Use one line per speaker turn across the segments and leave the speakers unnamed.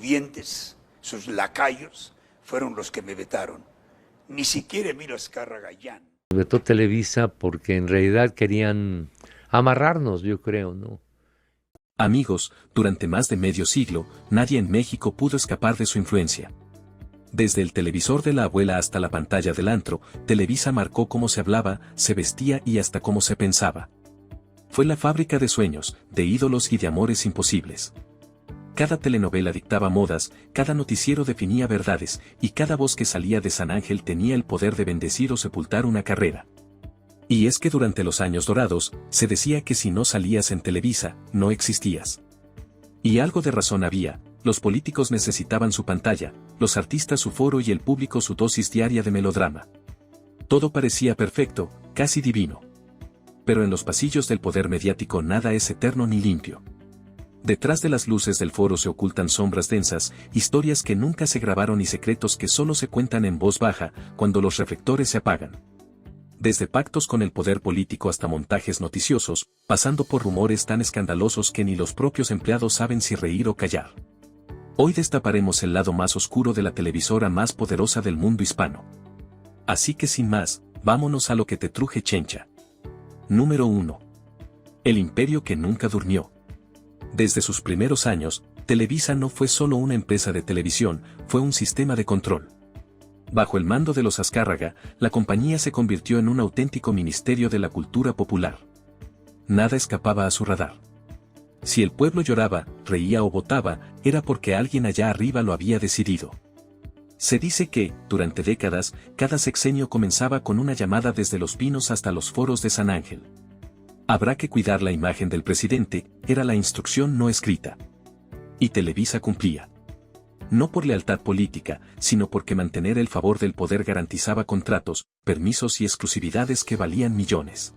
sirvientes, sus lacayos, fueron los que me vetaron. Ni siquiera Emilio Azcárraga Gallán.
Vetó Televisa porque en realidad querían amarrarnos, yo creo, ¿no?
Amigos, durante más de medio siglo, nadie en México pudo escapar de su influencia. Desde el televisor de la abuela hasta la pantalla del antro, Televisa marcó cómo se hablaba, se vestía y hasta cómo se pensaba. Fue la fábrica de sueños, de ídolos y de amores imposibles. Cada telenovela dictaba modas, cada noticiero definía verdades, y cada voz que salía de San Ángel tenía el poder de bendecir o sepultar una carrera. Y es que durante los años dorados, se decía que si no salías en Televisa, no existías. Y algo de razón había, los políticos necesitaban su pantalla, los artistas su foro y el público su dosis diaria de melodrama. Todo parecía perfecto, casi divino. Pero en los pasillos del poder mediático nada es eterno ni limpio. Detrás de las luces del foro se ocultan sombras densas, historias que nunca se grabaron y secretos que solo se cuentan en voz baja, cuando los reflectores se apagan. Desde pactos con el poder político hasta montajes noticiosos, pasando por rumores tan escandalosos que ni los propios empleados saben si reír o callar. Hoy destaparemos el lado más oscuro de la televisora más poderosa del mundo hispano. Así que sin más, vámonos a lo que te truje chencha. Número 1. El imperio que nunca durmió. Desde sus primeros años, Televisa no fue solo una empresa de televisión, fue un sistema de control. Bajo el mando de los Azcárraga, la compañía se convirtió en un auténtico ministerio de la cultura popular. Nada escapaba a su radar. Si el pueblo lloraba, reía o votaba, era porque alguien allá arriba lo había decidido. Se dice que, durante décadas, cada sexenio comenzaba con una llamada desde Los Pinos hasta los foros de San Ángel. Habrá que cuidar la imagen del presidente, era la instrucción no escrita. Y Televisa cumplía. No por lealtad política, sino porque mantener el favor del poder garantizaba contratos, permisos y exclusividades que valían millones.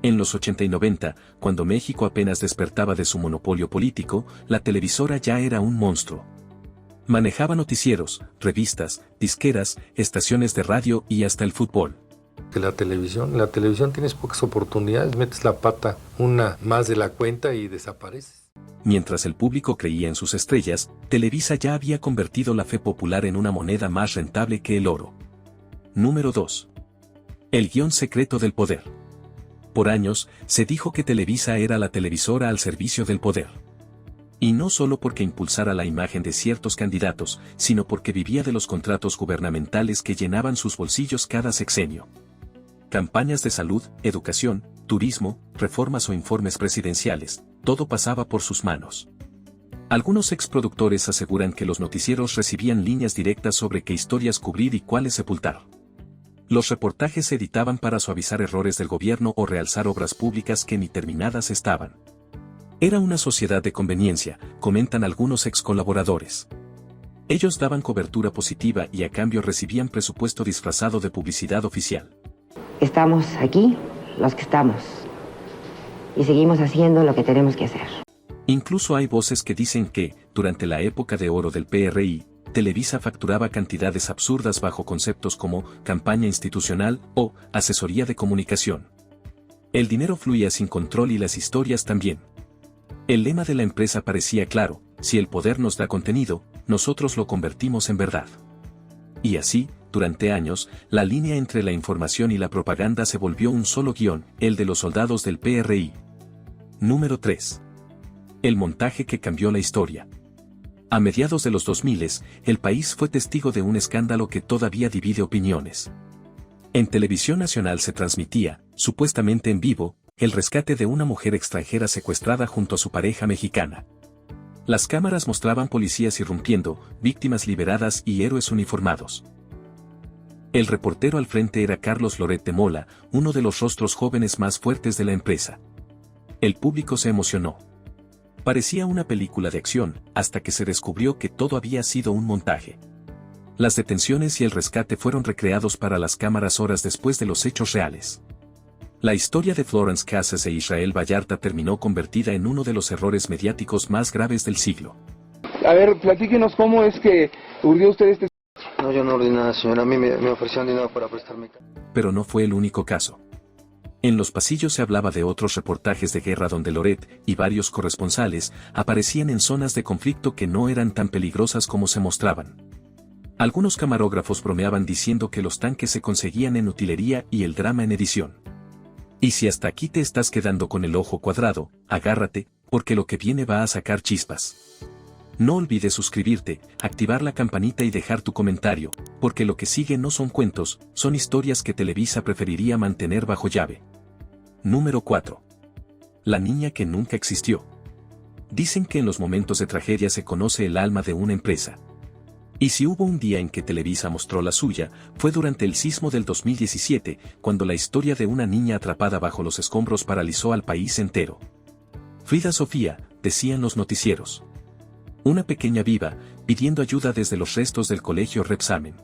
En los 80 y 90, cuando México apenas despertaba de su monopolio político, la televisora ya era un monstruo. Manejaba noticieros, revistas, disqueras, estaciones de radio y hasta el fútbol.
La televisión tienes pocas oportunidades, metes la pata una más de la cuenta y desapareces.
Mientras el público creía en sus estrellas, Televisa ya había convertido la fe popular en una moneda más rentable que el oro. Número 2. El guión secreto del poder. Por años, se dijo que Televisa era la televisora al servicio del poder. Y no solo porque impulsara la imagen de ciertos candidatos, sino porque vivía de los contratos gubernamentales que llenaban sus bolsillos cada sexenio. Campañas de salud, educación, turismo, reformas o informes presidenciales, todo pasaba por sus manos. Algunos exproductores aseguran que los noticieros recibían líneas directas sobre qué historias cubrir y cuáles sepultar. Los reportajes se editaban para suavizar errores del gobierno o realzar obras públicas que ni terminadas estaban. Era una sociedad de conveniencia, comentan algunos ex colaboradores. Ellos daban cobertura positiva y a cambio recibían presupuesto disfrazado de publicidad oficial.
Estamos aquí, los que estamos, y seguimos haciendo lo que tenemos que hacer.
Incluso hay voces que dicen que, durante la época de oro del PRI, Televisa facturaba cantidades absurdas bajo conceptos como campaña institucional o asesoría de comunicación. El dinero fluía sin control y las historias también. El lema de la empresa parecía claro: si el poder nos da contenido, nosotros lo convertimos en verdad. Y así, durante años, la línea entre la información y la propaganda se volvió un solo guión, el de los soldados del PRI. Número 3. El montaje que cambió la historia. A mediados de los 2000, el país fue testigo de un escándalo que todavía divide opiniones. En Televisión Nacional se transmitía, supuestamente en vivo, el rescate de una mujer extranjera secuestrada junto a su pareja mexicana. Las cámaras mostraban policías irrumpiendo, víctimas liberadas y héroes uniformados. El reportero al frente era Carlos Loret de Mola, uno de los rostros jóvenes más fuertes de la empresa. El público se emocionó. Parecía una película de acción, hasta que se descubrió que todo había sido un montaje. Las detenciones y el rescate fueron recreados para las cámaras horas después de los hechos reales. La historia de Florence Cassés e Israel Vallarta terminó convertida en uno de los errores mediáticos más graves del siglo.
A ver, platíquenos cómo es que urdió usted este...
No, yo no ordené nada, señora. A mí me ofrecieron dinero para prestarme.
Pero no fue el único caso. En los pasillos se hablaba de otros reportajes de guerra donde Loret y varios corresponsales aparecían en zonas de conflicto que no eran tan peligrosas como se mostraban. Algunos camarógrafos bromeaban diciendo que los tanques se conseguían en utilería y el drama en edición. Y si hasta aquí te estás quedando con el ojo cuadrado, agárrate, porque lo que viene va a sacar chispas. No olvides suscribirte, activar la campanita y dejar tu comentario, porque lo que sigue no son cuentos, son historias que Televisa preferiría mantener bajo llave. Número 4. La niña que nunca existió. Dicen que en los momentos de tragedia se conoce el alma de una empresa. Y si hubo un día en que Televisa mostró la suya, fue durante el sismo del 2017, cuando la historia de una niña atrapada bajo los escombros paralizó al país entero. Frida Sofía, decían los noticieros. Una pequeña viva, pidiendo ayuda desde los restos del colegio Repsamen.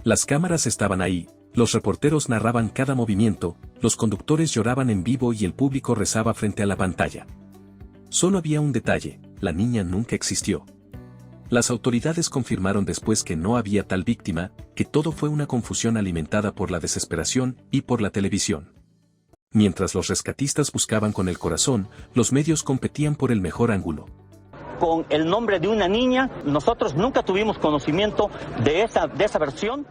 Las cámaras estaban ahí, los reporteros narraban cada movimiento, los conductores lloraban en vivo y el público rezaba frente a la pantalla. Solo había un detalle, la niña nunca existió. Las autoridades confirmaron después que no había tal víctima, que todo fue una confusión alimentada por la desesperación y por la televisión. Mientras los rescatistas buscaban con el corazón, los medios competían por el mejor ángulo.
Con el nombre de una niña, nosotros nunca tuvimos conocimiento de esa versión.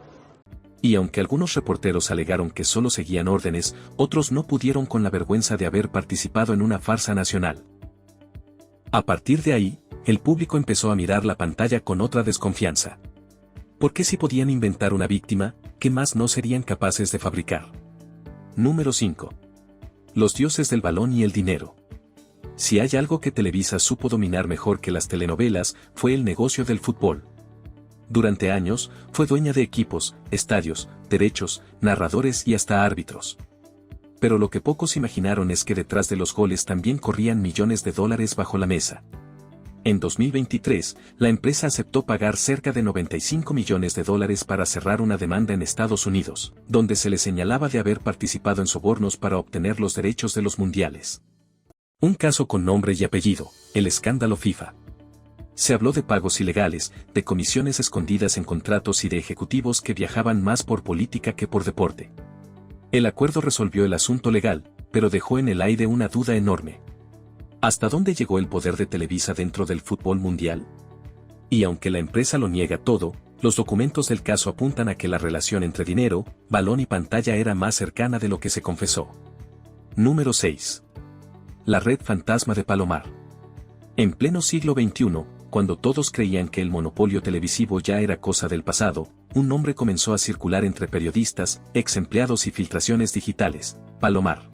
Y aunque algunos reporteros alegaron que solo seguían órdenes, otros no pudieron con la vergüenza de haber participado en una farsa nacional. A partir de ahí, el público empezó a mirar la pantalla con otra desconfianza. ¿Por qué si podían inventar una víctima, qué más no serían capaces de fabricar? Número 5. Los dioses del balón y el dinero. Si hay algo que Televisa supo dominar mejor que las telenovelas, fue el negocio del fútbol. Durante años, fue dueña de equipos, estadios, derechos, narradores y hasta árbitros. Pero lo que pocos imaginaron es que detrás de los goles también corrían millones de dólares bajo la mesa. En 2023, la empresa aceptó pagar cerca de 95 millones de dólares para cerrar una demanda en Estados Unidos, donde se le señalaba de haber participado en sobornos para obtener los derechos de los mundiales. Un caso con nombre y apellido, el escándalo FIFA. Se habló de pagos ilegales, de comisiones escondidas en contratos y de ejecutivos que viajaban más por política que por deporte. El acuerdo resolvió el asunto legal, pero dejó en el aire una duda enorme. ¿Hasta dónde llegó el poder de Televisa dentro del fútbol mundial? Y aunque la empresa lo niega todo, los documentos del caso apuntan a que la relación entre dinero, balón y pantalla era más cercana de lo que se confesó. Número 6. La red fantasma de Palomar. En pleno siglo XXI, cuando todos creían que el monopolio televisivo ya era cosa del pasado, un nombre comenzó a circular entre periodistas, ex empleados y filtraciones digitales: Palomar.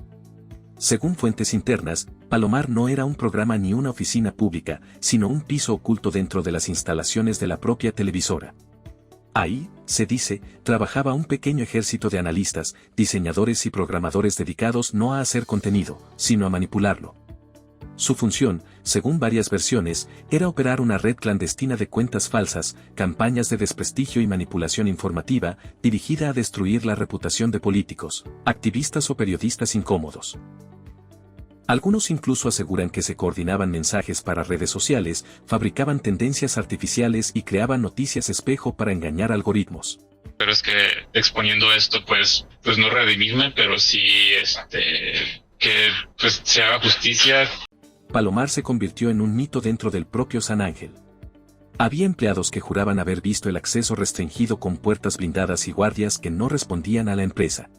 Según fuentes internas, Palomar no era un programa ni una oficina pública, sino un piso oculto dentro de las instalaciones de la propia televisora. Ahí, se dice, trabajaba un pequeño ejército de analistas, diseñadores y programadores dedicados no a hacer contenido, sino a manipularlo. Su función, según varias versiones, era operar una red clandestina de cuentas falsas, campañas de desprestigio y manipulación informativa, dirigida a destruir la reputación de políticos, activistas o periodistas incómodos. Algunos incluso aseguran que se coordinaban mensajes para redes sociales, fabricaban tendencias artificiales y creaban noticias espejo para engañar algoritmos.
Pero es que exponiendo esto, pues no redimirme, pero sí, que pues se haga justicia.
Palomar se convirtió en un mito dentro del propio San Ángel. Había empleados que juraban haber visto el acceso restringido con puertas blindadas y guardias que no respondían a la empresa.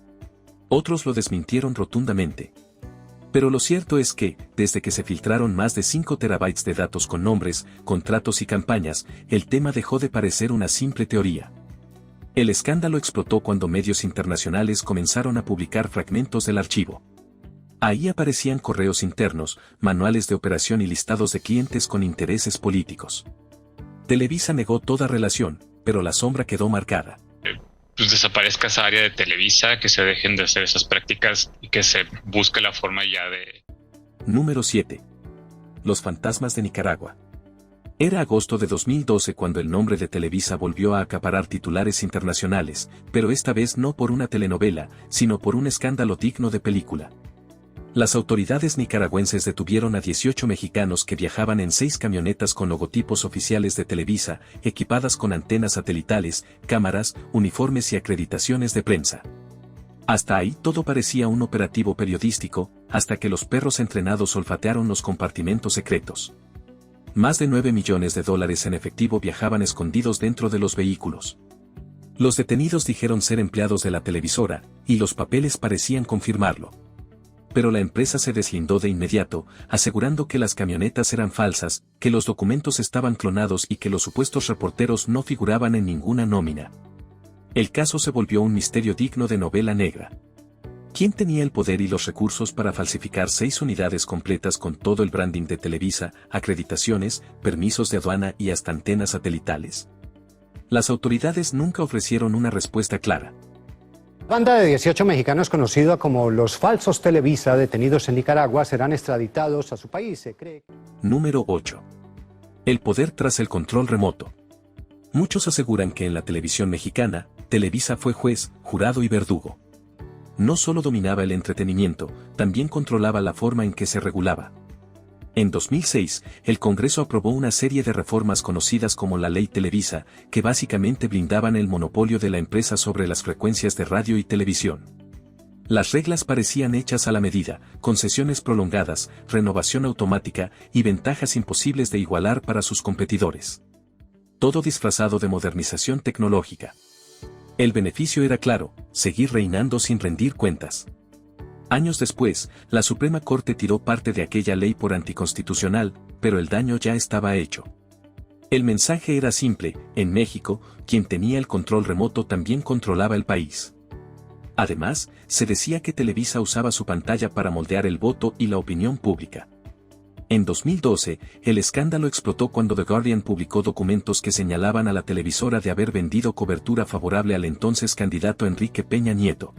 Otros lo desmintieron rotundamente. Pero lo cierto es que, desde que se filtraron más de 5 terabytes de datos con nombres, contratos y campañas, el tema dejó de parecer una simple teoría. El escándalo explotó cuando medios internacionales comenzaron a publicar fragmentos del archivo. Ahí aparecían correos internos, manuales de operación y listados de clientes con intereses políticos. Televisa negó toda relación, pero la sombra quedó marcada.
Pues desaparezca esa área de Televisa, que se dejen de hacer esas prácticas y que se busque la forma ya de...
Número 7. Los fantasmas de Nicaragua. Era agosto de 2012 cuando el nombre de Televisa volvió a acaparar titulares internacionales, pero esta vez no por una telenovela, sino por un escándalo digno de película. Las autoridades nicaragüenses detuvieron a 18 mexicanos que viajaban en 6 camionetas con logotipos oficiales de Televisa, equipadas con antenas satelitales, cámaras, uniformes y acreditaciones de prensa. Hasta ahí todo parecía un operativo periodístico, hasta que los perros entrenados olfatearon los compartimentos secretos. Más de 9 millones de dólares en efectivo viajaban escondidos dentro de los vehículos. Los detenidos dijeron ser empleados de la televisora, y los papeles parecían confirmarlo. Pero la empresa se deslindó de inmediato, asegurando que las camionetas eran falsas, que los documentos estaban clonados y que los supuestos reporteros no figuraban en ninguna nómina. El caso se volvió un misterio digno de novela negra. ¿Quién tenía el poder y los recursos para falsificar 6 unidades completas con todo el branding de Televisa, acreditaciones, permisos de aduana y hasta antenas satelitales? Las autoridades nunca ofrecieron una respuesta clara.
La banda de 18 mexicanos conocida como los falsos Televisa, detenidos en Nicaragua, serán extraditados a su país, se cree.
Número 8. El poder tras el control remoto. Muchos aseguran que en la televisión mexicana, Televisa fue juez, jurado y verdugo. No solo dominaba el entretenimiento, también controlaba la forma en que se regulaba. En 2006, el Congreso aprobó una serie de reformas conocidas como la Ley Televisa, que básicamente blindaban el monopolio de la empresa sobre las frecuencias de radio y televisión. Las reglas parecían hechas a la medida, concesiones prolongadas, renovación automática y ventajas imposibles de igualar para sus competidores. Todo disfrazado de modernización tecnológica. El beneficio era claro, seguir reinando sin rendir cuentas. Años después, la Suprema Corte tiró parte de aquella ley por anticonstitucional, pero el daño ya estaba hecho. El mensaje era simple: en México, quien tenía el control remoto también controlaba el país. Además, se decía que Televisa usaba su pantalla para moldear el voto y la opinión pública. En 2012, el escándalo explotó cuando The Guardian publicó documentos que señalaban a la televisora de haber vendido cobertura favorable al entonces candidato Enrique Peña Nieto.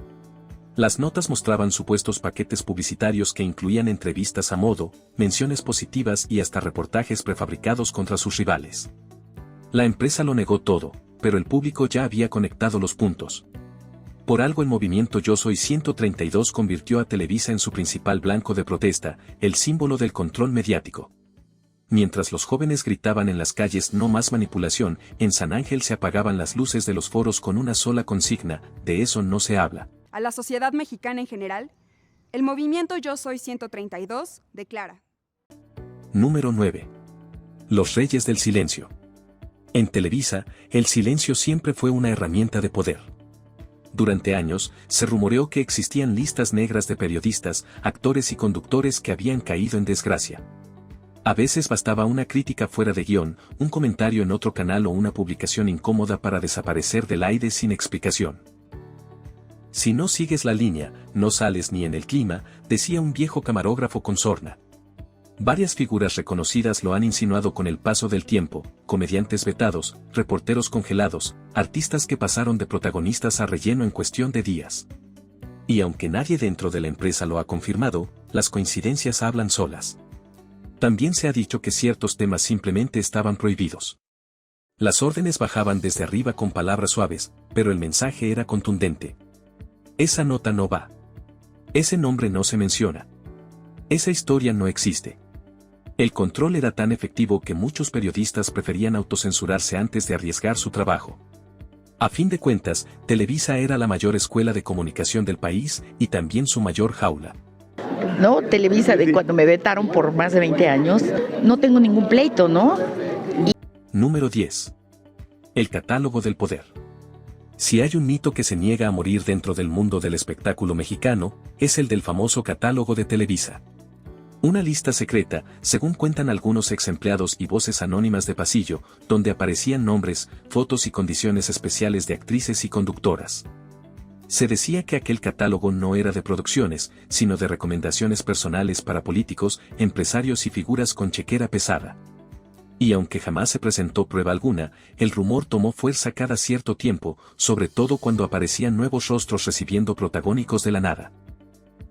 Las notas mostraban supuestos paquetes publicitarios que incluían entrevistas a modo, menciones positivas y hasta reportajes prefabricados contra sus rivales. La empresa lo negó todo, pero el público ya había conectado los puntos. Por algo el movimiento Yo Soy 132 convirtió a Televisa en su principal blanco de protesta, el símbolo del control mediático. Mientras los jóvenes gritaban en las calles "no más manipulación", en San Ángel se apagaban las luces de los foros con una sola consigna: de eso no se habla.
A la sociedad mexicana en general, el movimiento Yo Soy 132 declara.
Número 9. Los Reyes del Silencio. En Televisa, el silencio siempre fue una herramienta de poder. Durante años, se rumoreó que existían listas negras de periodistas, actores y conductores que habían caído en desgracia. A veces bastaba una crítica fuera de guión, un comentario en otro canal o una publicación incómoda para desaparecer del aire sin explicación. Si no sigues la línea, no sales ni en el clima, decía un viejo camarógrafo con sorna. Varias figuras reconocidas lo han insinuado con el paso del tiempo: comediantes vetados, reporteros congelados, artistas que pasaron de protagonistas a relleno en cuestión de días. Y aunque nadie dentro de la empresa lo ha confirmado, las coincidencias hablan solas. También se ha dicho que ciertos temas simplemente estaban prohibidos. Las órdenes bajaban desde arriba con palabras suaves, pero el mensaje era contundente. Esa nota no va. Ese nombre no se menciona. Esa historia no existe. El control era tan efectivo que muchos periodistas preferían autocensurarse antes de arriesgar su trabajo. A fin de cuentas, Televisa era la mayor escuela de comunicación del país y también su mayor jaula.
No, Televisa, de cuando me vetaron por más de 20 años, no tengo ningún pleito, ¿no?
Número 10. El catálogo del poder. Si hay un mito que se niega a morir dentro del mundo del espectáculo mexicano, es el del famoso catálogo de Televisa. Una lista secreta, según cuentan algunos ex empleados y voces anónimas de pasillo, donde aparecían nombres, fotos y condiciones especiales de actrices y conductoras. Se decía que aquel catálogo no era de producciones, sino de recomendaciones personales para políticos, empresarios y figuras con chequera pesada. Y aunque jamás se presentó prueba alguna, el rumor tomó fuerza cada cierto tiempo, sobre todo cuando aparecían nuevos rostros recibiendo protagónicos de la nada.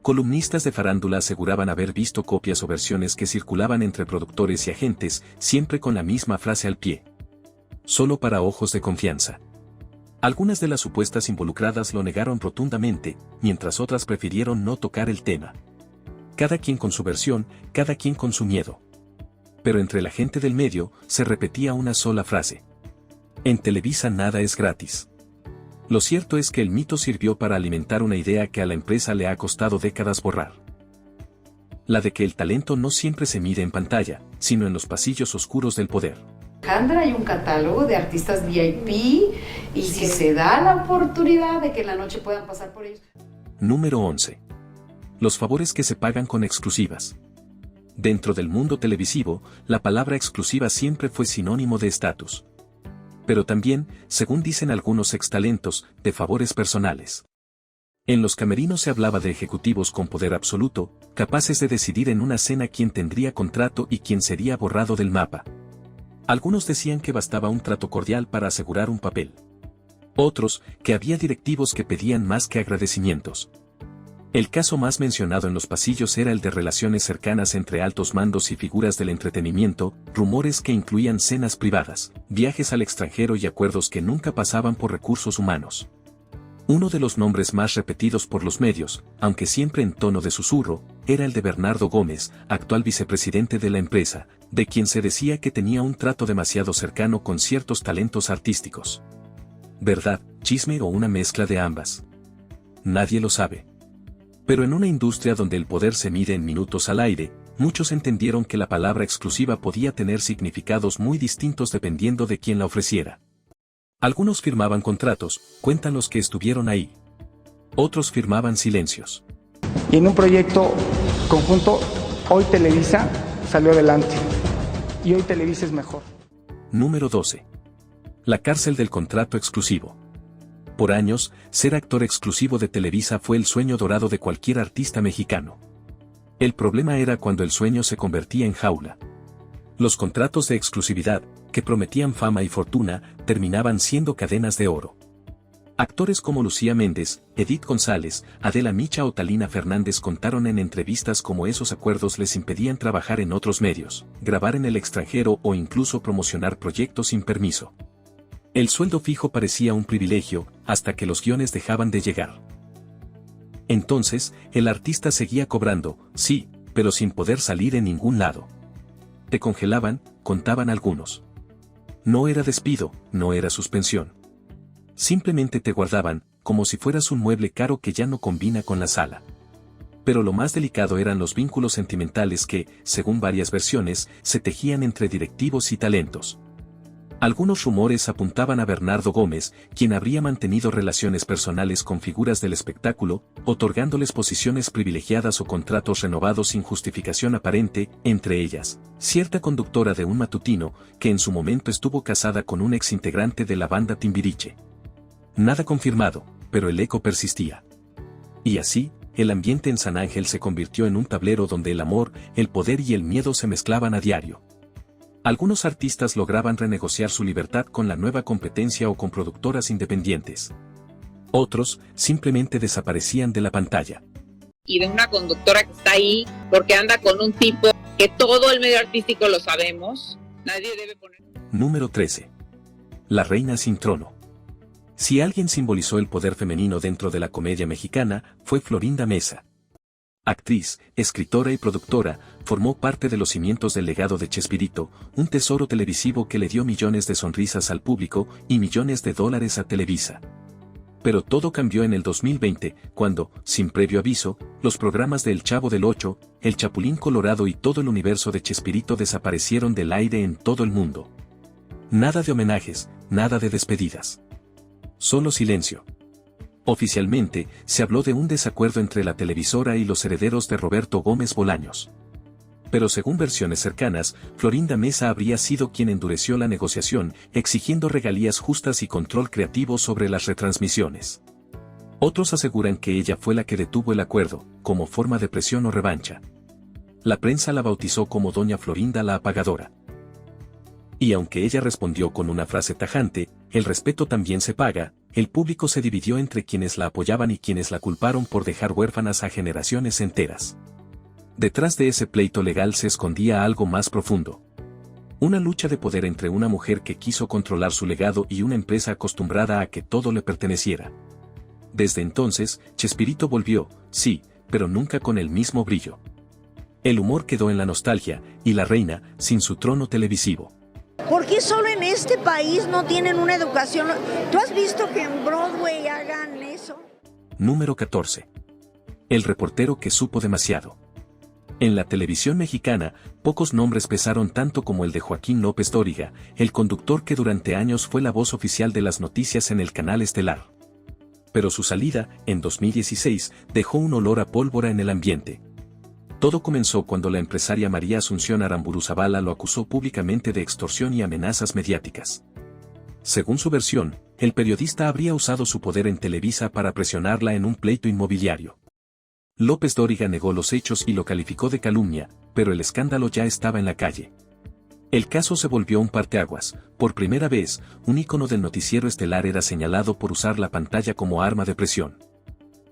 Columnistas de farándula aseguraban haber visto copias o versiones que circulaban entre productores y agentes, siempre con la misma frase al pie: solo para ojos de confianza. Algunas de las supuestas involucradas lo negaron rotundamente, mientras otras prefirieron no tocar el tema. Cada quien con su versión, cada quien con su miedo. Pero entre la gente del medio, se repetía una sola frase: en Televisa nada es gratis. Lo cierto es que el mito sirvió para alimentar una idea que a la empresa le ha costado décadas borrar. La de que el talento no siempre se mide en pantalla, sino en los pasillos oscuros del poder.
Alejandra, hay un catálogo de artistas VIP y si se da la oportunidad de que en la noche puedan pasar por ellos.
Número 11. Los favores que se pagan con exclusivas. Dentro del mundo televisivo, la palabra exclusiva siempre fue sinónimo de estatus. Pero también, según dicen algunos extalentos, de favores personales. En los camerinos se hablaba de ejecutivos con poder absoluto, capaces de decidir en una cena quién tendría contrato y quién sería borrado del mapa. Algunos decían que bastaba un trato cordial para asegurar un papel. Otros, que había directivos que pedían más que agradecimientos. El caso más mencionado en los pasillos era el de relaciones cercanas entre altos mandos y figuras del entretenimiento, rumores que incluían cenas privadas, viajes al extranjero y acuerdos que nunca pasaban por recursos humanos. Uno de los nombres más repetidos por los medios, aunque siempre en tono de susurro, era el de Bernardo Gómez, actual vicepresidente de la empresa, de quien se decía que tenía un trato demasiado cercano con ciertos talentos artísticos. ¿Verdad, chisme o una mezcla de ambas? Nadie lo sabe. Pero en una industria donde el poder se mide en minutos al aire, muchos entendieron que la palabra exclusiva podía tener significados muy distintos dependiendo de quién la ofreciera. Algunos firmaban contratos, cuentan los que estuvieron ahí. Otros firmaban silencios.
Y en un proyecto conjunto, hoy Televisa salió adelante. Y hoy Televisa es mejor.
Número 12. La cárcel del contrato exclusivo. Por años, ser actor exclusivo de Televisa fue el sueño dorado de cualquier artista mexicano. El problema era cuando el sueño se convertía en jaula. Los contratos de exclusividad, que prometían fama y fortuna, terminaban siendo cadenas de oro. Actores como Lucía Méndez, Edith González, Adela Micha o Talina Fernández contaron en entrevistas cómo esos acuerdos les impedían trabajar en otros medios, grabar en el extranjero o incluso promocionar proyectos sin permiso. El sueldo fijo parecía un privilegio, hasta que los guiones dejaban de llegar. Entonces, el artista seguía cobrando, sí, pero sin poder salir en ningún lado. Te congelaban, contaban algunos. No era despido, no era suspensión. Simplemente te guardaban, como si fueras un mueble caro que ya no combina con la sala. Pero lo más delicado eran los vínculos sentimentales que, según varias versiones, se tejían entre directivos y talentos. Algunos rumores apuntaban a Bernardo Gómez, quien habría mantenido relaciones personales con figuras del espectáculo, otorgándoles posiciones privilegiadas o contratos renovados sin justificación aparente, entre ellas, cierta conductora de un matutino, que en su momento estuvo casada con un exintegrante de la banda Timbiriche. Nada confirmado, pero el eco persistía. Y así, el ambiente en San Ángel se convirtió en un tablero donde el amor, el poder y el miedo se mezclaban a diario. Algunos artistas lograban renegociar su libertad con la nueva competencia o con productoras independientes. Otros, simplemente desaparecían de la pantalla.
Y de una conductora que está ahí porque anda con un tipo que todo el medio artístico lo sabemos. Nadie debe poner...
Número 13. La reina sin trono. Si alguien simbolizó el poder femenino dentro de la comedia mexicana, fue Florinda Mesa. Actriz, escritora y productora, formó parte de los cimientos del legado de Chespirito, un tesoro televisivo que le dio millones de sonrisas al público y millones de dólares a Televisa. Pero todo cambió en el 2020, cuando, sin previo aviso, los programas de El Chavo del Ocho, El Chapulín Colorado y todo el universo de Chespirito desaparecieron del aire en todo el mundo. Nada de homenajes, nada de despedidas. Solo silencio. Oficialmente, se habló de un desacuerdo entre la televisora y los herederos de Roberto Gómez Bolaños. Pero según versiones cercanas, Florinda Mesa habría sido quien endureció la negociación, exigiendo regalías justas y control creativo sobre las retransmisiones. Otros aseguran que ella fue la que detuvo el acuerdo, como forma de presión o revancha. La prensa la bautizó como Doña Florinda la Apagadora. Y aunque ella respondió con una frase tajante, el respeto también se paga, el público se dividió entre quienes la apoyaban y quienes la culparon por dejar huérfanas a generaciones enteras. Detrás de ese pleito legal se escondía algo más profundo. Una lucha de poder entre una mujer que quiso controlar su legado y una empresa acostumbrada a que todo le perteneciera. Desde entonces, Chespirito volvió, sí, pero nunca con el mismo brillo. El humor quedó en la nostalgia, y la reina, sin su trono televisivo.
¿Por qué solo en este país no tienen una educación? ¿Tú has visto que en Broadway hagan eso?
Número 14. El reportero que supo demasiado. En la televisión mexicana, pocos nombres pesaron tanto como el de Joaquín López Dóriga, el conductor que durante años fue la voz oficial de las noticias en el canal estelar. Pero su salida, en 2016, dejó un olor a pólvora en el ambiente. Todo comenzó cuando la empresaria María Asunción Aramburu Zavala lo acusó públicamente de extorsión y amenazas mediáticas. Según su versión, el periodista habría usado su poder en Televisa para presionarla en un pleito inmobiliario. López Dóriga negó los hechos y lo calificó de calumnia, pero el escándalo ya estaba en la calle. El caso se volvió un parteaguas. Por primera vez, un ícono del noticiero estelar era señalado por usar la pantalla como arma de presión.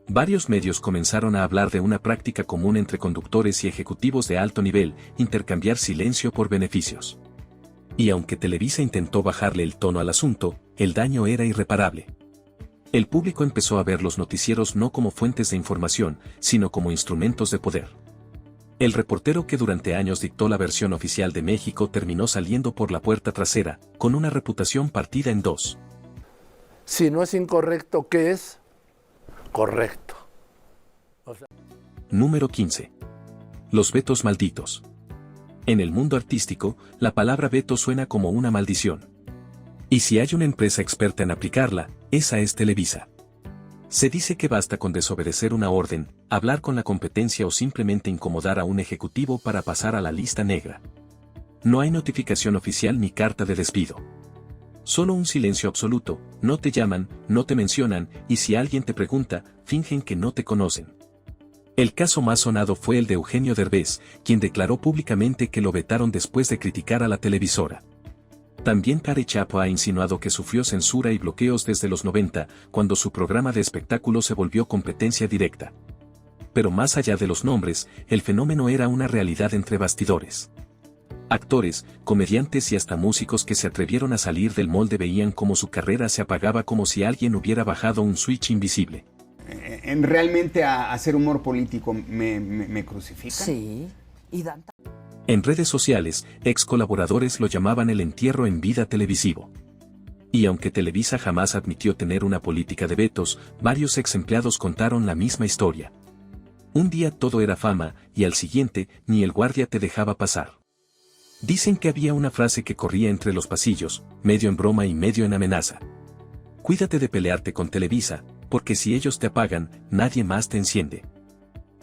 Varios medios comenzaron a hablar de una práctica común entre conductores y ejecutivos de alto nivel, intercambiar silencio por beneficios. Y aunque Televisa intentó bajarle el tono al asunto, el daño era irreparable. El público empezó a ver los noticieros no como fuentes de información, sino como instrumentos de poder. El reportero que durante años dictó la versión oficial de México terminó saliendo por la puerta trasera, con una reputación partida en dos.
Si no es incorrecto, ¿qué es? Correcto.
Número 15. Los vetos malditos. En el mundo artístico, la palabra veto suena como una maldición. Y si hay una empresa experta en aplicarla, esa es Televisa. Se dice que basta con desobedecer una orden, hablar con la competencia o simplemente incomodar a un ejecutivo para pasar a la lista negra. No hay notificación oficial ni carta de despido. Solo un silencio absoluto, no te llaman, no te mencionan, y si alguien te pregunta, fingen que no te conocen. El caso más sonado fue el de Eugenio Derbez, quien declaró públicamente que lo vetaron después de criticar a la televisora. También Kare Chapo ha insinuado que sufrió censura y bloqueos desde los 90, cuando su programa de espectáculo se volvió competencia directa. Pero más allá de los nombres, el fenómeno era una realidad entre bastidores. Actores, comediantes y hasta músicos que se atrevieron a salir del molde veían cómo su carrera se apagaba como si alguien hubiera bajado un switch invisible.
En realmente a hacer humor político me crucifican.
Sí. Y dan...
En redes sociales, ex colaboradores lo llamaban el entierro en vida televisivo. Y aunque Televisa jamás admitió tener una política de vetos, varios ex empleados contaron la misma historia. Un día todo era fama, y al siguiente, ni el guardia te dejaba pasar. Dicen que había una frase que corría entre los pasillos, medio en broma y medio en amenaza. Cuídate de pelearte con Televisa, porque si ellos te apagan, nadie más te enciende.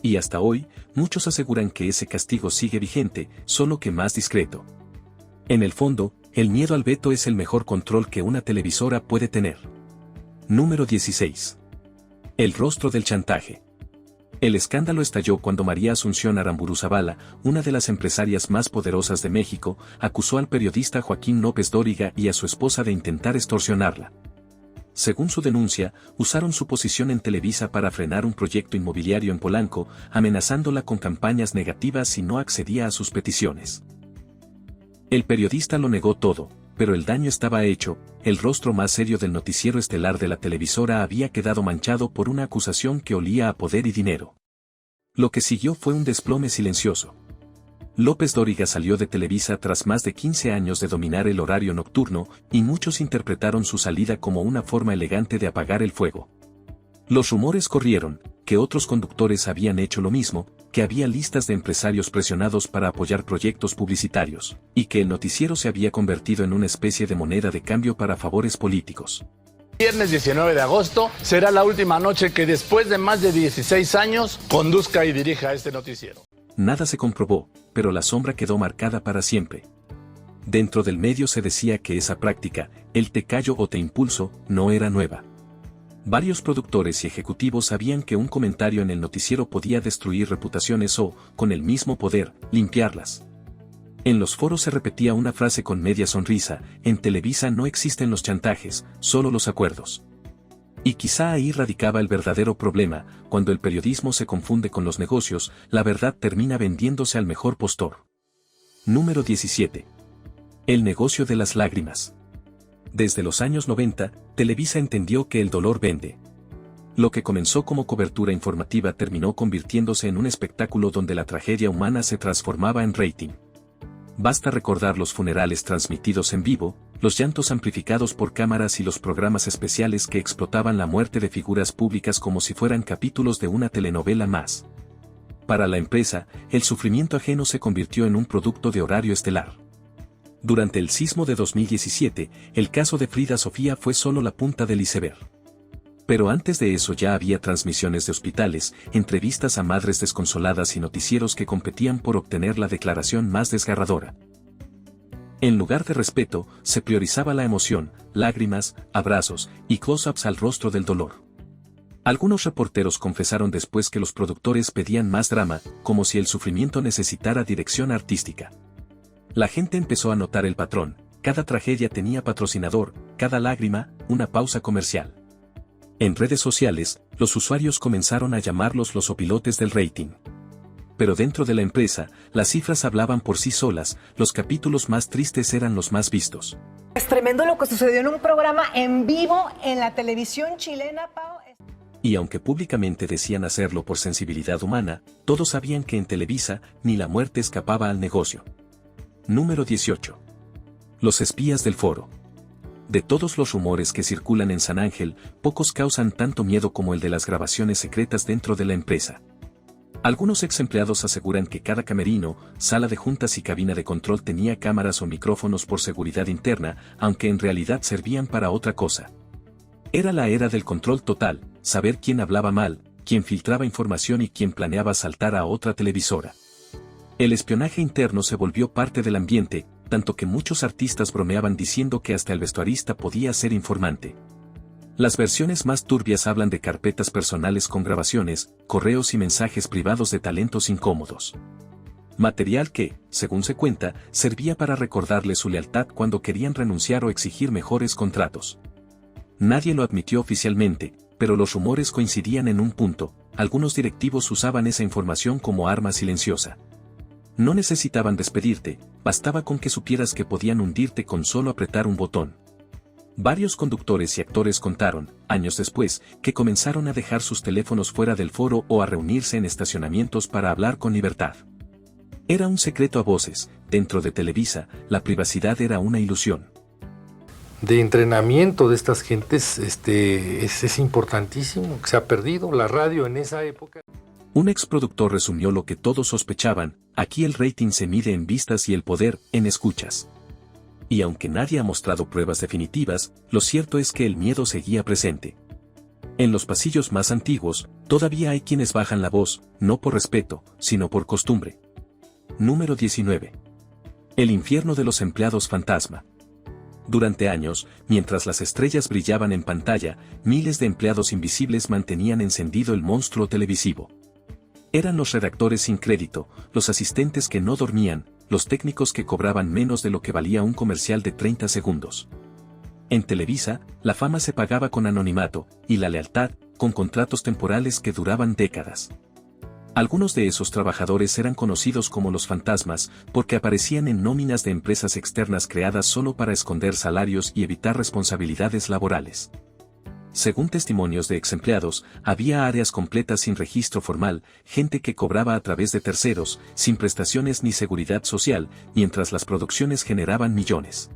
Y hasta hoy, muchos aseguran que ese castigo sigue vigente, solo que más discreto. En el fondo, el miedo al veto es el mejor control que una televisora puede tener. Número 16. El rostro del chantaje. El escándalo estalló cuando María Asunción Aramburu Zavala, una de las empresarias más poderosas de México, acusó al periodista Joaquín López Dóriga y a su esposa de intentar extorsionarla. Según su denuncia, usaron su posición en Televisa para frenar un proyecto inmobiliario en Polanco, amenazándola con campañas negativas si no accedía a sus peticiones. El periodista lo negó todo, pero el daño estaba hecho. El rostro más serio del noticiero estelar de la televisora había quedado manchado por una acusación que olía a poder y dinero. Lo que siguió fue un desplome silencioso. López Dóriga salió de Televisa tras más de 15 años de dominar el horario nocturno, y muchos interpretaron su salida como una forma elegante de apagar el fuego. Los rumores corrieron, que otros conductores habían hecho lo mismo, que había listas de empresarios presionados para apoyar proyectos publicitarios, y que el noticiero se había convertido en una especie de moneda de cambio para favores políticos.
Viernes 19 de agosto será la última noche que después de más de 16 años conduzca y dirija este noticiero.
Nada se comprobó, pero la sombra quedó marcada para siempre. Dentro del medio se decía que esa práctica, el te callo o te impulso, no era nueva. Varios productores y ejecutivos sabían que un comentario en el noticiero podía destruir reputaciones o, con el mismo poder, limpiarlas. En los foros se repetía una frase con media sonrisa: en Televisa no existen los chantajes, solo los acuerdos. Y quizá ahí radicaba el verdadero problema: cuando el periodismo se confunde con los negocios, la verdad termina vendiéndose al mejor postor. Número 17. El negocio de las lágrimas. Desde los años 90, Televisa entendió que el dolor vende. Lo que comenzó como cobertura informativa terminó convirtiéndose en un espectáculo donde la tragedia humana se transformaba en rating. Basta recordar los funerales transmitidos en vivo, los llantos amplificados por cámaras y los programas especiales que explotaban la muerte de figuras públicas como si fueran capítulos de una telenovela más. Para la empresa, el sufrimiento ajeno se convirtió en un producto de horario estelar. Durante el sismo de 2017, el caso de Frida Sofía fue solo la punta del iceberg. Pero antes de eso ya había transmisiones de hospitales, entrevistas a madres desconsoladas y noticieros que competían por obtener la declaración más desgarradora. En lugar de respeto, se priorizaba la emoción, lágrimas, abrazos y close-ups al rostro del dolor. Algunos reporteros confesaron después que los productores pedían más drama, como si el sufrimiento necesitara dirección artística. La gente empezó a notar el patrón: cada tragedia tenía patrocinador, cada lágrima, una pausa comercial. En redes sociales, los usuarios comenzaron a llamarlos los opilotes del rating. Pero dentro de la empresa, las cifras hablaban por sí solas, los capítulos más tristes eran los más vistos.
Es tremendo lo que sucedió en un programa en vivo en la televisión chilena, Pau.
Y aunque públicamente decían hacerlo por sensibilidad humana, todos sabían que en Televisa, ni la muerte escapaba al negocio. Número 18. Los espías del foro. De todos los rumores que circulan en San Ángel, pocos causan tanto miedo como el de las grabaciones secretas dentro de la empresa. Algunos ex empleados aseguran que cada camerino, sala de juntas y cabina de control tenía cámaras o micrófonos por seguridad interna, aunque en realidad servían para otra cosa. Era la era del control total, saber quién hablaba mal, quién filtraba información y quién planeaba saltar a otra televisora. El espionaje interno se volvió parte del ambiente, tanto que muchos artistas bromeaban diciendo que hasta el vestuarista podía ser informante. Las versiones más turbias hablan de carpetas personales con grabaciones, correos y mensajes privados de talentos incómodos. Material que, según se cuenta, servía para recordarle su lealtad cuando querían renunciar o exigir mejores contratos. Nadie lo admitió oficialmente, pero los rumores coincidían en un punto: algunos directivos usaban esa información como arma silenciosa. No necesitaban despedirte, bastaba con que supieras que podían hundirte con solo apretar un botón. Varios conductores y actores contaron, años después, que comenzaron a dejar sus teléfonos fuera del foro o a reunirse en estacionamientos para hablar con libertad. Era un secreto a voces: dentro de Televisa, la privacidad era una ilusión.
De entrenamiento de estas gentes es importantísimo, que se ha perdido la radio en esa época.
Un exproductor resumió lo que todos sospechaban: aquí el rating se mide en vistas y el poder, en escuchas. Y aunque nadie ha mostrado pruebas definitivas, lo cierto es que el miedo seguía presente. En los pasillos más antiguos, todavía hay quienes bajan la voz, no por respeto, sino por costumbre. Número 19. El infierno de los empleados fantasma. Durante años, mientras las estrellas brillaban en pantalla, miles de empleados invisibles mantenían encendido el monstruo televisivo. Eran los redactores sin crédito, los asistentes que no dormían, los técnicos que cobraban menos de lo que valía un comercial de 30 segundos. En Televisa, la fama se pagaba con anonimato, y la lealtad, con contratos temporales que duraban décadas. Algunos de esos trabajadores eran conocidos como los fantasmas, porque aparecían en nóminas de empresas externas creadas solo para esconder salarios y evitar responsabilidades laborales. Según testimonios de exempleados, había áreas completas sin registro formal, gente que cobraba a través de terceros, sin prestaciones ni seguridad social, mientras las producciones generaban millones.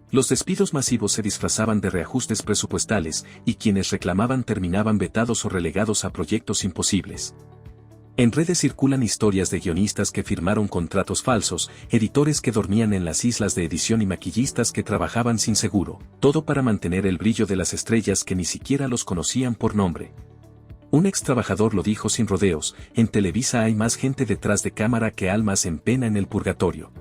Los despidos masivos se disfrazaban de reajustes presupuestales, y quienes reclamaban terminaban vetados o relegados a proyectos imposibles. En redes circulan historias de guionistas que firmaron contratos falsos, editores que dormían en las islas de edición y maquillistas que trabajaban sin seguro, todo para mantener el brillo de las estrellas que ni siquiera los conocían por nombre. Un ex trabajador lo dijo sin rodeos: en Televisa hay más gente detrás de cámara que almas en pena en el purgatorio.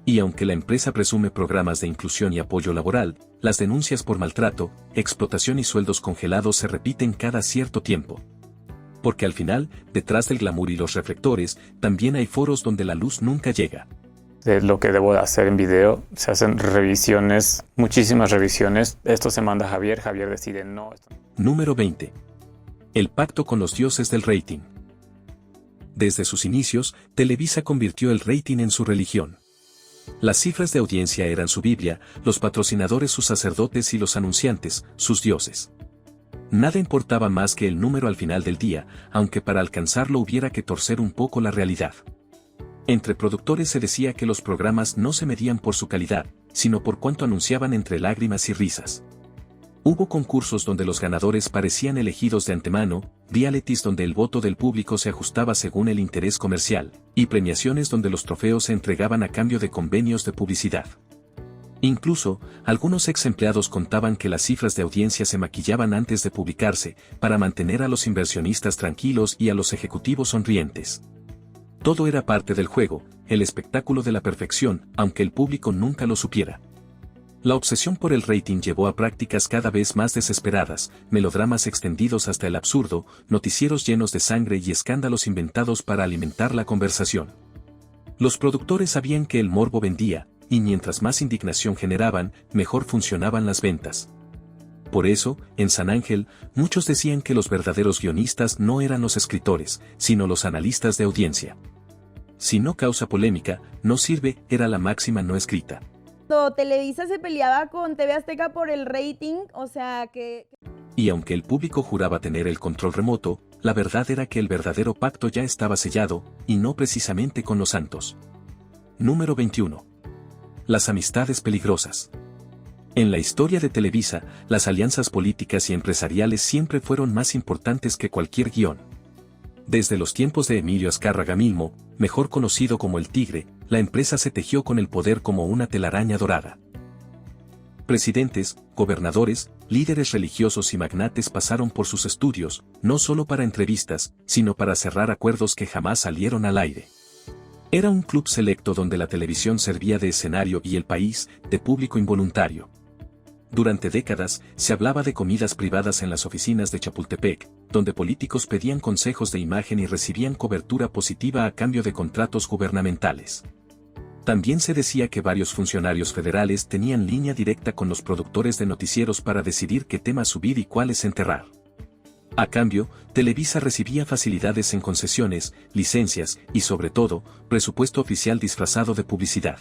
Y aunque la empresa presume programas de inclusión y apoyo laboral, las denuncias por maltrato, explotación y sueldos congelados se repiten cada cierto tiempo. Porque al final, detrás del glamour y los reflectores, también hay foros donde la luz nunca llega.
De lo que debo de hacer en video, se hacen revisiones, muchísimas revisiones. Esto se manda a Javier decide no.
Número 20. El pacto con los dioses del rating. Desde sus inicios, Televisa convirtió el rating en su religión. Las cifras de audiencia eran su Biblia, los patrocinadores sus sacerdotes y los anunciantes, sus dioses. Nada importaba más que el número al final del día, aunque para alcanzarlo hubiera que torcer un poco la realidad. Entre productores se decía que los programas no se medían por su calidad, sino por cuánto anunciaban entre lágrimas y risas. Hubo concursos donde los ganadores parecían elegidos de antemano, realities donde el voto del público se ajustaba según el interés comercial, y premiaciones donde los trofeos se entregaban a cambio de convenios de publicidad. Incluso, algunos ex empleados contaban que las cifras de audiencia se maquillaban antes de publicarse, para mantener a los inversionistas tranquilos y a los ejecutivos sonrientes. Todo era parte del juego, el espectáculo de la perfección, aunque el público nunca lo supiera. La obsesión por el rating llevó a prácticas cada vez más desesperadas, melodramas extendidos hasta el absurdo, noticieros llenos de sangre y escándalos inventados para alimentar la conversación. Los productores sabían que el morbo vendía, y mientras más indignación generaban, mejor funcionaban las ventas. Por eso, en San Ángel, muchos decían que los verdaderos guionistas no eran los escritores, sino los analistas de audiencia. Si no causa polémica, no sirve, era la máxima no escrita.
Cuando Televisa se peleaba con TV Azteca por el rating, o sea que...
Y aunque el público juraba tener el control remoto, la verdad era que el verdadero pacto ya estaba sellado, y no precisamente con los santos. Número 21. Las amistades peligrosas. En la historia de Televisa, las alianzas políticas y empresariales siempre fueron más importantes que cualquier guión. Desde los tiempos de Emilio Azcárraga Milmo, mejor conocido como el Tigre, la empresa se tejió con el poder como una telaraña dorada. Presidentes, gobernadores, líderes religiosos y magnates pasaron por sus estudios, no solo para entrevistas, sino para cerrar acuerdos que jamás salieron al aire. Era un club selecto donde la televisión servía de escenario y el país, de público involuntario. Durante décadas, se hablaba de comidas privadas en las oficinas de Chapultepec, donde políticos pedían consejos de imagen y recibían cobertura positiva a cambio de contratos gubernamentales. También se decía que varios funcionarios federales tenían línea directa con los productores de noticieros para decidir qué temas subir y cuáles enterrar. A cambio, Televisa recibía facilidades en concesiones, licencias y sobre todo, presupuesto oficial disfrazado de publicidad.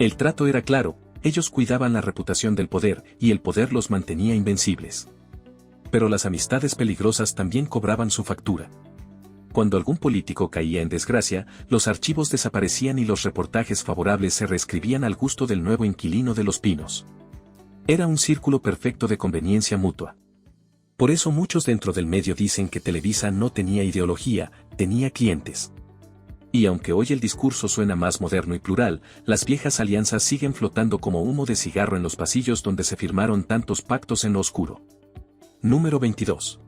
El trato era claro. Ellos cuidaban la reputación del poder, y el poder los mantenía invencibles. Pero las amistades peligrosas también cobraban su factura. Cuando algún político caía en desgracia, los archivos desaparecían y los reportajes favorables se reescribían al gusto del nuevo inquilino de Los Pinos. Era un círculo perfecto de conveniencia mutua. Por eso muchos dentro del medio dicen que Televisa no tenía ideología, tenía clientes. Y aunque hoy el discurso suena más moderno y plural, las viejas alianzas siguen flotando como humo de cigarro en los pasillos donde se firmaron tantos pactos en lo oscuro. Número 22.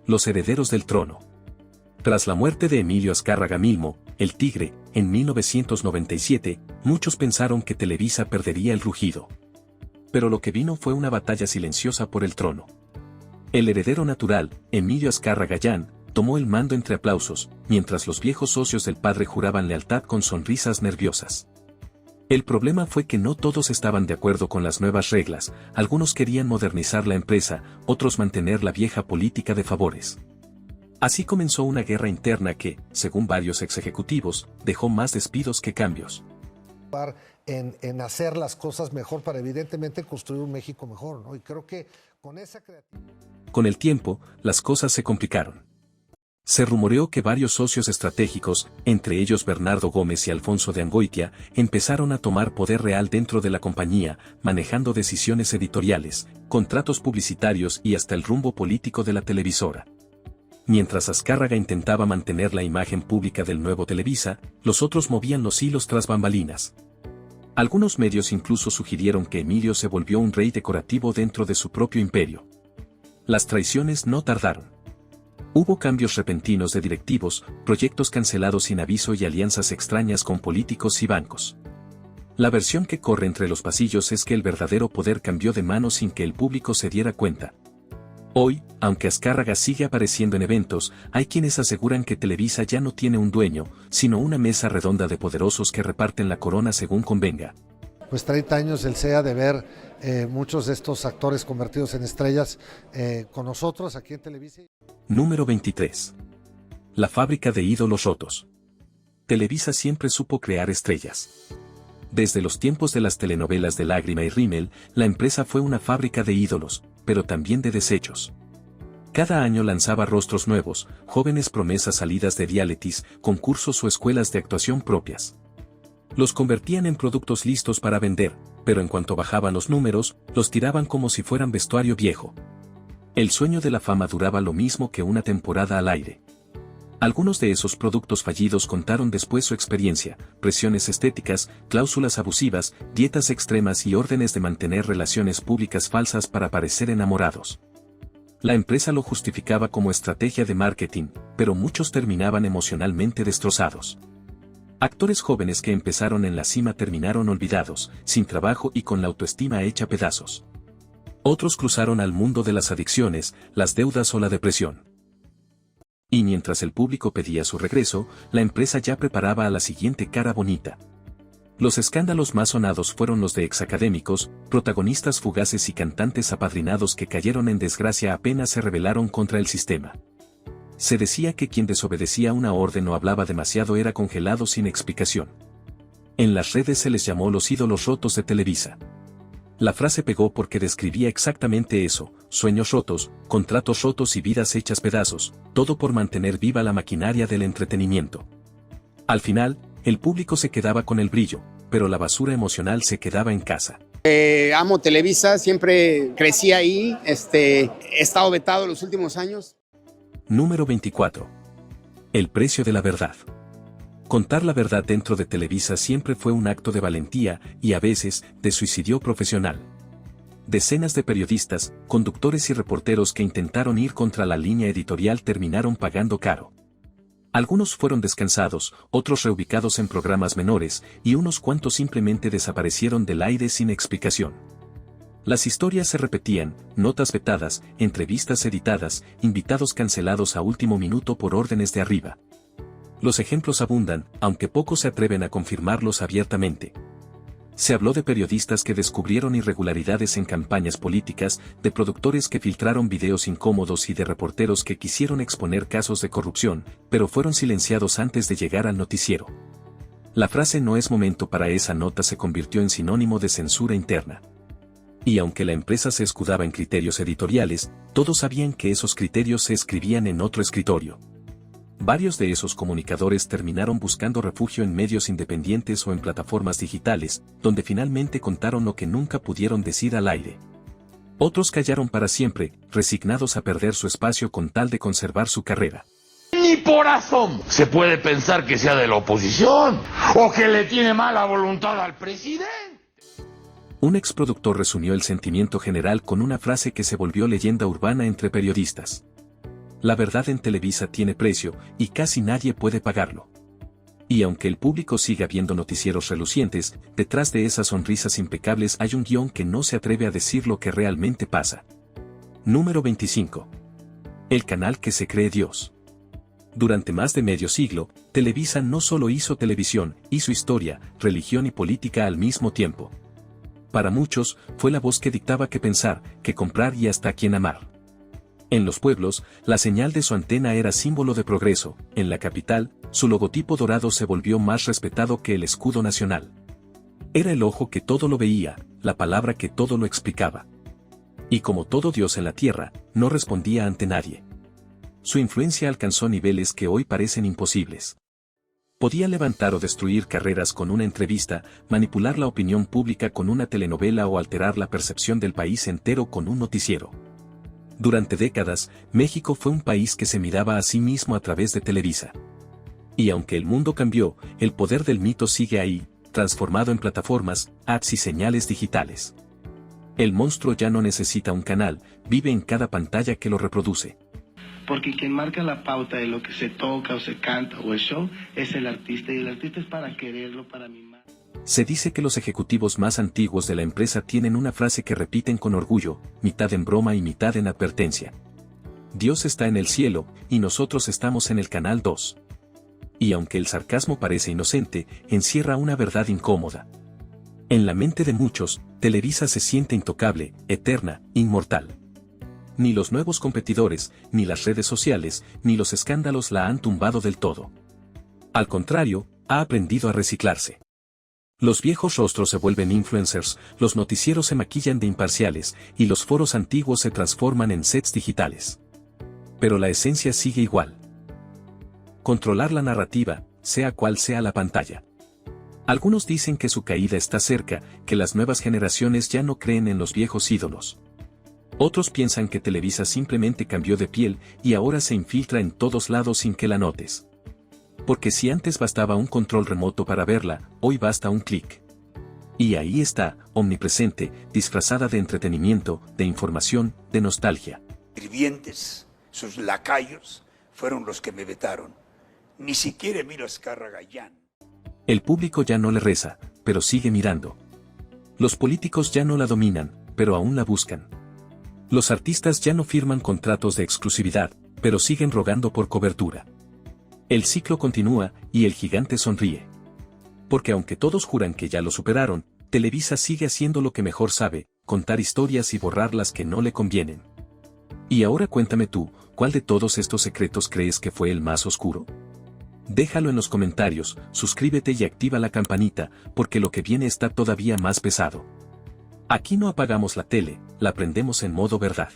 Los herederos del trono. Tras la muerte de Emilio Azcárraga Milmo, el Tigre, en 1997, muchos pensaron que Televisa perdería el rugido. Pero lo que vino fue una batalla silenciosa por el trono. El heredero natural, Emilio Azcárraga Gallán, tomó el mando entre aplausos, mientras los viejos socios del padre juraban lealtad con sonrisas nerviosas. El problema fue que no todos estaban de acuerdo con las nuevas reglas, algunos querían modernizar la empresa, otros mantener la vieja política de favores. Así comenzó una guerra interna que, según varios ex ejecutivos, dejó más despidos que cambios.
En hacer las cosas mejor para evidentemente construir un México mejor, ¿no? Y creo que con esa creatividad...
Con el tiempo, las cosas se complicaron. Se rumoreó que varios socios estratégicos, entre ellos Bernardo Gómez y Alfonso de Angoitia, empezaron a tomar poder real dentro de la compañía, manejando decisiones editoriales, contratos publicitarios y hasta el rumbo político de la televisora. Mientras Azcárraga intentaba mantener la imagen pública del nuevo Televisa, los otros movían los hilos tras bambalinas. Algunos medios incluso sugirieron que Emilio se volvió un rey decorativo dentro de su propio imperio. Las traiciones no tardaron. Hubo cambios repentinos de directivos, proyectos cancelados sin aviso y alianzas extrañas con políticos y bancos. La versión que corre entre los pasillos es que el verdadero poder cambió de manos sin que el público se diera cuenta. Hoy, aunque Azcárraga sigue apareciendo en eventos, hay quienes aseguran que Televisa ya no tiene un dueño, sino una mesa redonda de poderosos que reparten la corona según convenga.
Pues 30 años el SEA de ver muchos de estos actores convertidos en estrellas con nosotros aquí en Televisa.
Número 23. La fábrica de ídolos rotos. Televisa siempre supo crear estrellas. Desde los tiempos de las telenovelas de Lágrima y Rímel, la empresa fue una fábrica de ídolos, pero también de desechos. Cada año lanzaba rostros nuevos, jóvenes promesas salidas de realities, concursos o escuelas de actuación propias. Los convertían en productos listos para vender, pero en cuanto bajaban los números, los tiraban como si fueran vestuario viejo. El sueño de la fama duraba lo mismo que una temporada al aire. Algunos de esos productos fallidos contaron después su experiencia, presiones estéticas, cláusulas abusivas, dietas extremas y órdenes de mantener relaciones públicas falsas para parecer enamorados. La empresa lo justificaba como estrategia de marketing, pero muchos terminaban emocionalmente destrozados. Actores jóvenes que empezaron en la cima terminaron olvidados, sin trabajo y con la autoestima hecha pedazos. Otros cruzaron al mundo de las adicciones, las deudas o la depresión. Y mientras el público pedía su regreso, la empresa ya preparaba a la siguiente cara bonita. Los escándalos más sonados fueron los de exacadémicos, protagonistas fugaces y cantantes apadrinados que cayeron en desgracia apenas se rebelaron contra el sistema. Se decía que quien desobedecía una orden o hablaba demasiado era congelado sin explicación. En las redes se les llamó los ídolos rotos de Televisa. La frase pegó porque describía exactamente eso: sueños rotos, contratos rotos y vidas hechas pedazos, todo por mantener viva la maquinaria del entretenimiento. Al final, el público se quedaba con el brillo, pero la basura emocional se quedaba en casa.
Amo Televisa, siempre crecí ahí, he estado vetado los últimos años.
Número 24. El precio de la verdad. Contar la verdad dentro de Televisa siempre fue un acto de valentía y a veces de suicidio profesional. Decenas de periodistas, conductores y reporteros que intentaron ir contra la línea editorial terminaron pagando caro. Algunos fueron descansados, otros reubicados en programas menores, y unos cuantos simplemente desaparecieron del aire sin explicación. Las historias se repetían, notas vetadas, entrevistas editadas, invitados cancelados a último minuto por órdenes de arriba. Los ejemplos abundan, aunque pocos se atreven a confirmarlos abiertamente. Se habló de periodistas que descubrieron irregularidades en campañas políticas, de productores que filtraron videos incómodos y de reporteros que quisieron exponer casos de corrupción, pero fueron silenciados antes de llegar al noticiero. La frase "no es momento para esa nota" se convirtió en sinónimo de censura interna. Y aunque la empresa se escudaba en criterios editoriales, todos sabían que esos criterios se escribían en otro escritorio. Varios de esos comunicadores terminaron buscando refugio en medios independientes o en plataformas digitales, donde finalmente contaron lo que nunca pudieron decir al aire. Otros callaron para siempre, resignados a perder su espacio con tal de conservar su carrera.
Ni por asomo se puede pensar que sea de la oposición o que le tiene mala voluntad al presidente.
Un exproductor resumió el sentimiento general con una frase que se volvió leyenda urbana entre periodistas. La verdad en Televisa tiene precio, y casi nadie puede pagarlo. Y aunque el público siga viendo noticieros relucientes, detrás de esas sonrisas impecables hay un guión que no se atreve a decir lo que realmente pasa. Número 25. El canal que se cree Dios. Durante más de medio siglo, Televisa no solo hizo televisión, hizo historia, religión y política al mismo tiempo. Para muchos, fue la voz que dictaba qué pensar, qué comprar y hasta a quién amar. En los pueblos, la señal de su antena era símbolo de progreso; en la capital, su logotipo dorado se volvió más respetado que el escudo nacional. Era el ojo que todo lo veía, la palabra que todo lo explicaba. Y como todo Dios en la tierra, no respondía ante nadie. Su influencia alcanzó niveles que hoy parecen imposibles. Podía levantar o destruir carreras con una entrevista, manipular la opinión pública con una telenovela o alterar la percepción del país entero con un noticiero. Durante décadas, México fue un país que se miraba a sí mismo a través de Televisa. Y aunque el mundo cambió, el poder del mito sigue ahí, transformado en plataformas, apps y señales digitales. El monstruo ya no necesita un canal, vive en cada pantalla que lo reproduce.
Porque quien marca la pauta de lo que se toca o se canta o el show es el artista, y el artista es para quererlo, para mimar.
Se dice que los ejecutivos más antiguos de la empresa tienen una frase que repiten con orgullo, mitad en broma y mitad en advertencia. Dios está en el cielo, y nosotros estamos en el canal 2. Y aunque el sarcasmo parece inocente, encierra una verdad incómoda. En la mente de muchos, Televisa se siente intocable, eterna, inmortal. Ni los nuevos competidores, ni las redes sociales, ni los escándalos la han tumbado del todo. Al contrario, ha aprendido a reciclarse. Los viejos rostros se vuelven influencers, los noticieros se maquillan de imparciales, y los foros antiguos se transforman en sets digitales. Pero la esencia sigue igual. Controlar la narrativa, sea cual sea la pantalla. Algunos dicen que su caída está cerca, que las nuevas generaciones ya no creen en los viejos ídolos. Otros piensan que Televisa simplemente cambió de piel y ahora se infiltra en todos lados sin que la notes. Porque si antes bastaba un control remoto para verla, hoy basta un clic. Y ahí está, omnipresente, disfrazada de entretenimiento, de información, de nostalgia.
Sirvientes, sus lacayos, fueron los que me vetaron. Ni siquiera Emilio Azcárraga ya.
El público ya no le reza, pero sigue mirando. Los políticos ya no la dominan, pero aún la buscan. Los artistas ya no firman contratos de exclusividad, pero siguen rogando por cobertura. El ciclo continúa, y el gigante sonríe. Porque aunque todos juran que ya lo superaron, Televisa sigue haciendo lo que mejor sabe, contar historias y borrar las que no le convienen. Y ahora cuéntame tú, ¿cuál de todos estos secretos crees que fue el más oscuro? Déjalo en los comentarios, suscríbete y activa la campanita, porque lo que viene está todavía más pesado. Aquí no apagamos la tele, la prendemos en modo verdad.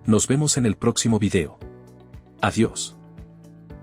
Nos vemos en el próximo video. Adiós.